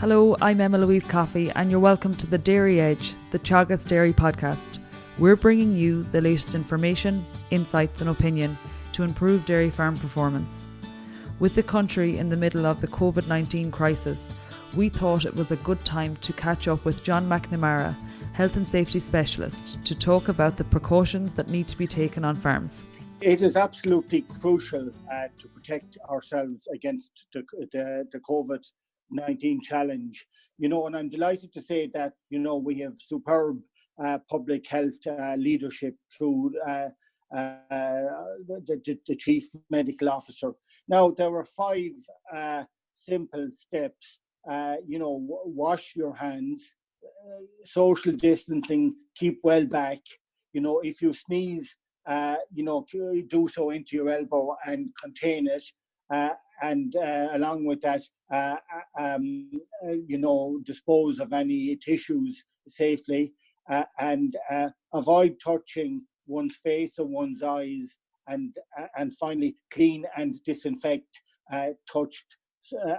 Hello, I'm Emma-Louise Coffey and you're welcome to The Dairy Edge, the Teagasc Dairy podcast. We're bringing you the latest information, insights and opinion to improve dairy farm performance. With the country in the middle of the COVID-19 crisis, we thought it was a good time to catch up with John McNamara, Health and Safety Specialist, to talk about the precautions that need to be taken on farms. It is absolutely crucial to protect ourselves against the COVID-19 challenge. And I'm delighted to say that, we have superb public health leadership through the Chief Medical Officer. Now, there are 5 simple steps. Wash your hands, social distancing, keep well back. If you sneeze, do so into your elbow and contain it. And along with that, dispose of any tissues safely, and avoid touching one's face or one's eyes, and finally clean and disinfect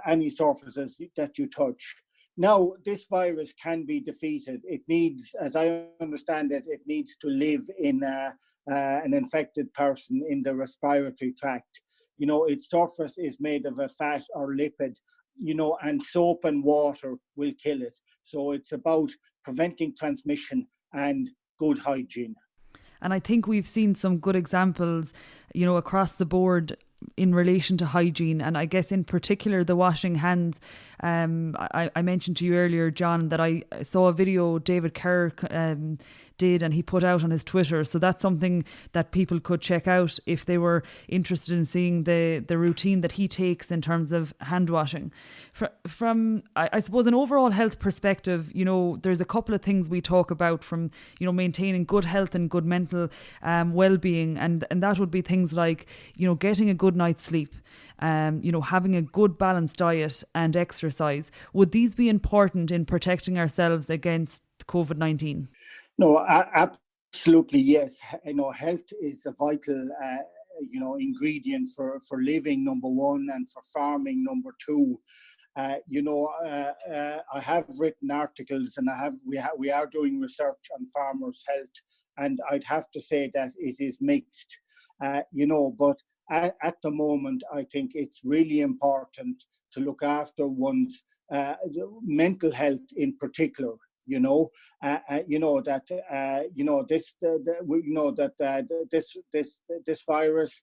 any surfaces that you touch. Now, this virus can be defeated. It needs, as I understand it, it needs to live in an infected person in the respiratory tract. Its surface is made of a fat or lipid, and soap and water will kill it. So it's about preventing transmission and good hygiene. And I think we've seen some good examples, across the board in relation to hygiene, and I guess in particular the washing hands. I mentioned to you earlier, John, that I saw a video David Kerr did and he put out on his Twitter, so that's something that people could check out if they were interested in seeing the routine that he takes in terms of hand washing. From I suppose an overall health perspective, there's a couple of things we talk about, from maintaining good health and good mental well-being, and that would be things like getting a good night's sleep, having a good balanced diet and exercise. Would these be important in protecting ourselves against COVID-19? No, absolutely, yes. Health is a vital, ingredient for living, number one, and for farming, number two. I have written articles, and we are doing research on farmers' health, and I'd have to say that it is mixed. But at the moment, I think it's really important to look after one's mental health in particular. This virus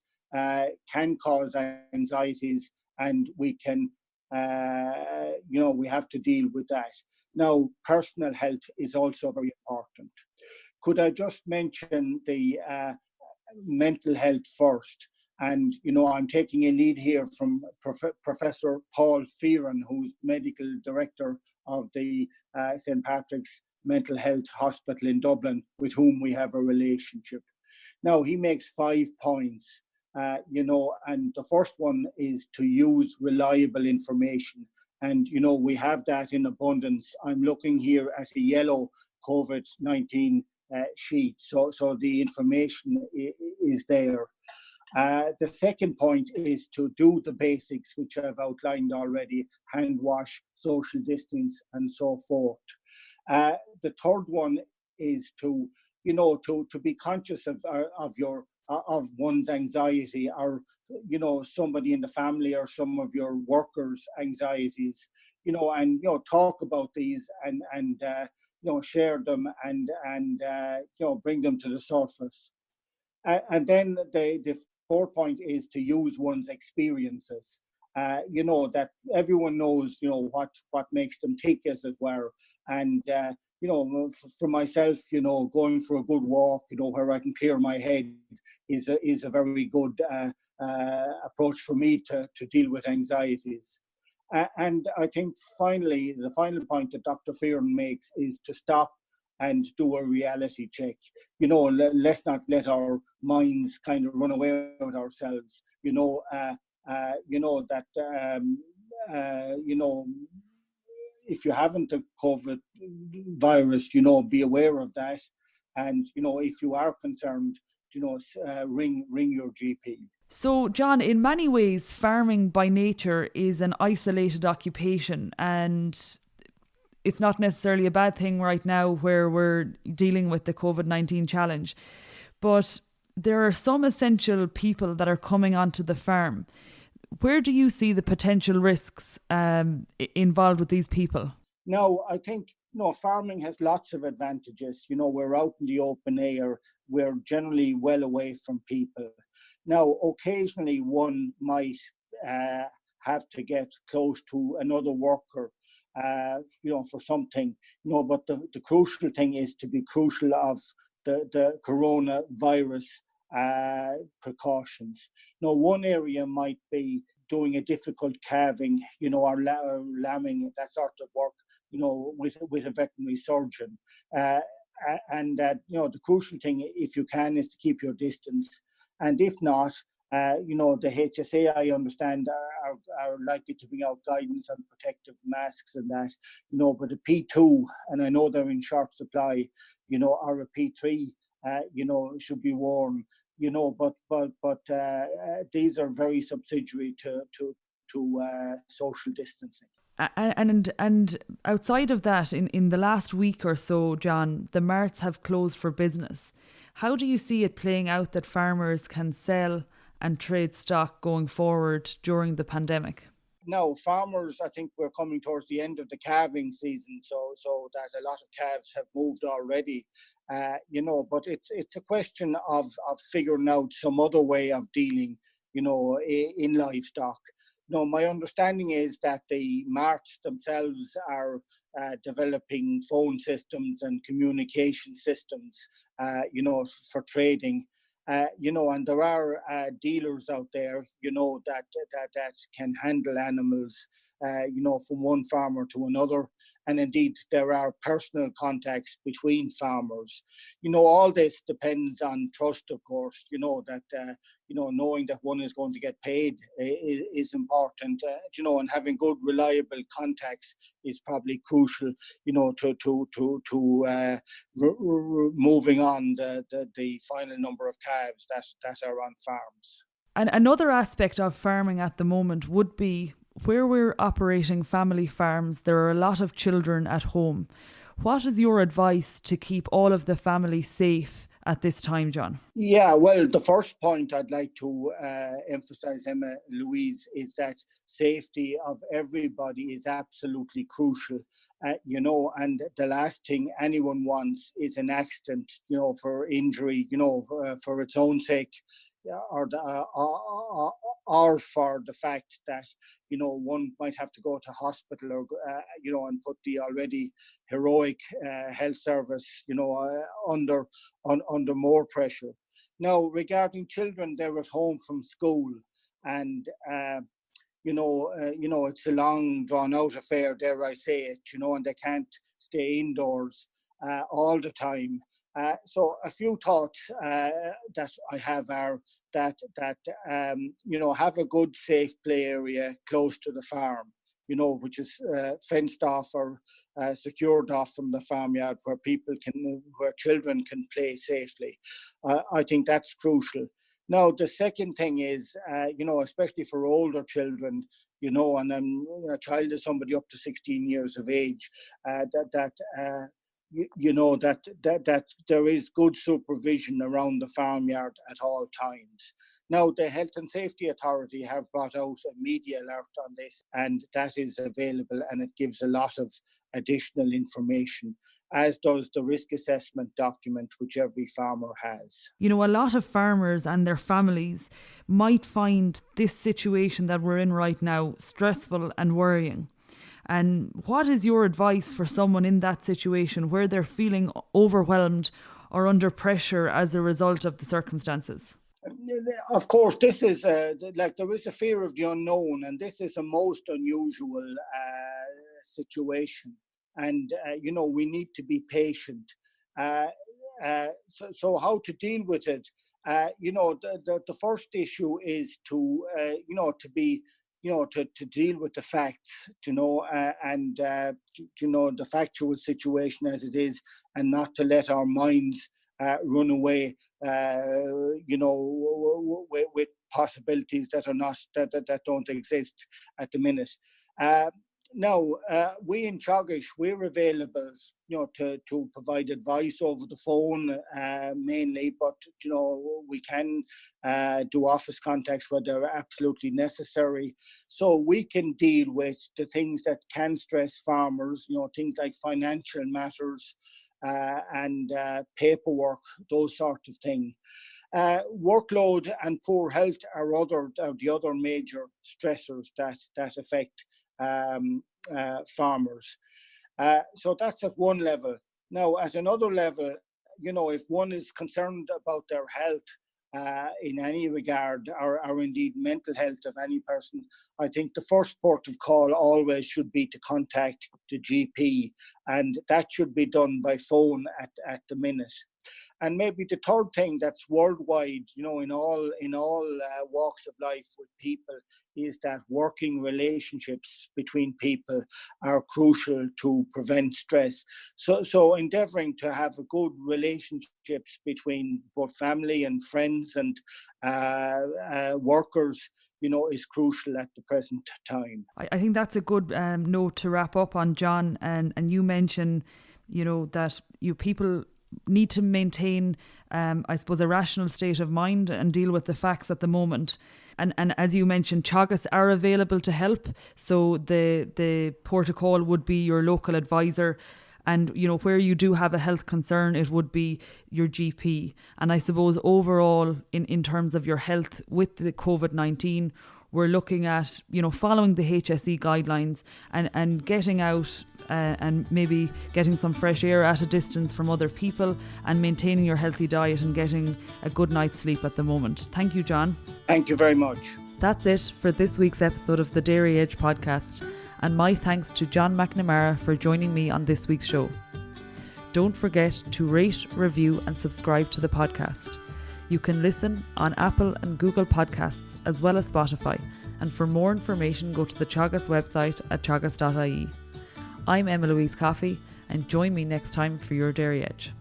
can cause anxieties, and we can, we have to deal with that. Now, personal health is also very important. Could I just mention the mental health first? And, I'm taking a lead here from Professor Paul Fearon, who's medical director of the St. Patrick's Mental Health Hospital in Dublin, with whom we have a relationship. Now, he makes 5 points, and the first one is to use reliable information. And, we have that in abundance. I'm looking here at a yellow COVID-19 sheet. So the information is there. The second point is to do the basics, which I've outlined already: hand wash, social distance, and so forth. The third one is to be conscious of one's anxiety, or somebody in the family or some of your workers' anxieties, and talk about these and share them and bring them to the surface. And then the fourth point is to use one's experiences. That everyone knows, what makes them tick, as it were. And, for myself, going for a good walk, where I can clear my head is a very good approach for me to deal with anxieties. And I think finally, the final point that Dr. Fearon makes is to stop and do a reality check. Let's not let our minds kind of run away with ourselves. If you haven't a COVID virus, be aware of that. And, if you are concerned, ring your GP. So, John, in many ways, farming by nature is an isolated occupation, and it's not necessarily a bad thing right now where we're dealing with the COVID-19 challenge. But there are some essential people that are coming onto the farm. Where do you see the potential risks involved with these people? No, I think farming has lots of advantages. We're out in the open air. We're generally well away from people. Now, occasionally one might have to get close to another worker, for something. But the crucial thing is to be crucial of the coronavirus precautions. Now, one area might be doing a difficult calving, or lambing, that sort of work, with a veterinary surgeon. And the crucial thing, if you can, is to keep your distance. And if not, the HSA, I understand, are likely to bring out guidance on protective masks and that, but a P2, and I know they're in short supply, or a P3, should be worn, but these are very subsidiary to social distancing. And outside of that, in the last week or so, John, the marts have closed for business. How do you see it playing out that farmers can sell and trade stock going forward during the pandemic? Now, farmers, I think we're coming towards the end of the calving season, so that a lot of calves have moved already, but it's a question of figuring out some other way of dealing, in livestock. No, my understanding is that the marts themselves are developing phone systems and communication systems, for trading. And there are dealers out there, that can handle animals, from one farmer to another. And indeed, there are personal contacts between farmers. All this depends on trust, of course, that, knowing that one is going to get paid is important, and having good, reliable contacts is probably crucial, to moving on the final number of calves that are on farms. And another aspect of farming at the moment would be where we're operating family farms, there are a lot of children at home. What is your advice to keep all of the family safe at this time, John? Yeah, well, the first point I'd like to emphasize, Emma-Louise, is that safety of everybody is absolutely crucial, and the last thing anyone wants is an accident, for injury, for its own sake, or for the fact that, one might have to go to hospital or, and put the already heroic health service, under more pressure. Now, regarding children, they're at home from school, and it's a long, drawn-out affair, dare I say it, and they can't stay indoors all the time. So a few thoughts that I have are that have a good safe play area close to the farm, which is fenced off or secured off from the farmyard where children can play safely. I think that's crucial. Now, the second thing is, especially for older children, and a child is somebody up to 16 years of age, that there is good supervision around the farmyard at all times. Now, the Health and Safety Authority have brought out a media alert on this, and that is available, and it gives a lot of additional information, as does the risk assessment document, which every farmer has. A lot of farmers and their families might find this situation that we're in right now stressful and worrying. And what is your advice for someone in that situation where they're feeling overwhelmed or under pressure as a result of the circumstances? Of course, this is there is a fear of the unknown, and this is a most unusual situation. And, we need to be patient. So how to deal with it? The first issue is to deal with the facts, and the factual situation as it is, and not to let our minds run away, with possibilities that are not that don't exist at the minute. Now, we in Teagasc, we're available, to provide advice over the phone mainly, but, we can do office contacts where they're absolutely necessary. So we can deal with the things that can stress farmers, things like financial matters and paperwork, those sort of things. Workload and poor health are the other major stressors that affect farmers. So that's at one level. Now, at another level, if one is concerned about their health in any regard, or indeed mental health of any person, I think the first port of call always should be to contact the GP, and that should be done by phone at the minute. And maybe the third thing that's worldwide, in all walks of life with people, is that working relationships between people are crucial to prevent stress. So endeavouring to have a good relationships between both family and friends and workers, is crucial at the present time. I think that's a good note to wrap up on, John. And you mentioned, that people need to maintain, I suppose, a rational state of mind and deal with the facts at the moment. And as you mentioned, Teagasc are available to help. So the port of call would be your local advisor. And, where you do have a health concern, it would be your GP. And I suppose overall, in terms of your health with the COVID-19, we're looking at, following the HSE guidelines and getting out and maybe getting some fresh air at a distance from other people and maintaining your healthy diet and getting a good night's sleep at the moment. Thank you, John. Thank you very much. That's it for this week's episode of the Dairy Edge podcast. And my thanks to John McNamara for joining me on this week's show. Don't forget to rate, review and subscribe to the podcast. You can listen on Apple and Google Podcasts as well as Spotify. And for more information, go to the Teagasc website at teagasc.ie. I'm Emma-Louise Coffey, and join me next time for your Dairy Edge.